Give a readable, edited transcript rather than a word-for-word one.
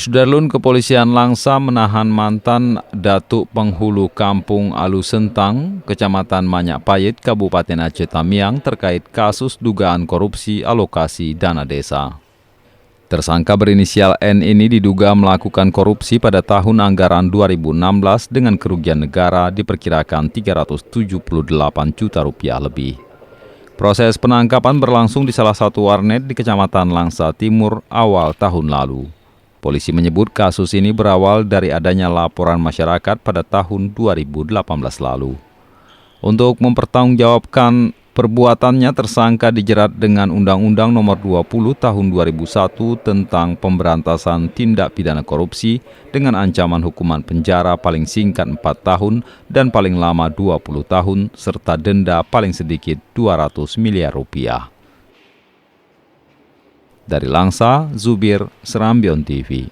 Sudarlun, Kepolisian Langsa menahan mantan Datuk Penghulu Kampung Alu Sentang, Kecamatan Manyak Payet, Kabupaten Aceh Tamiang terkait kasus dugaan korupsi alokasi dana desa. Tersangka berinisial N ini diduga melakukan korupsi pada tahun anggaran 2016 dengan kerugian negara diperkirakan 378 juta rupiah lebih. Proses penangkapan berlangsung di salah satu warnet di Kecamatan Langsa Timur awal tahun lalu. Polisi menyebut kasus ini berawal dari adanya laporan masyarakat pada tahun 2018 lalu. Untuk mempertanggungjawabkan perbuatannya, tersangka dijerat dengan Undang-Undang Nomor 20 Tahun 2001 tentang Pemberantasan Tindak Pidana Korupsi dengan ancaman hukuman penjara paling singkat 4 tahun dan paling lama 20 tahun serta denda paling sedikit 200 miliar rupiah. Dari Langsa, Zubir, Serambion TV.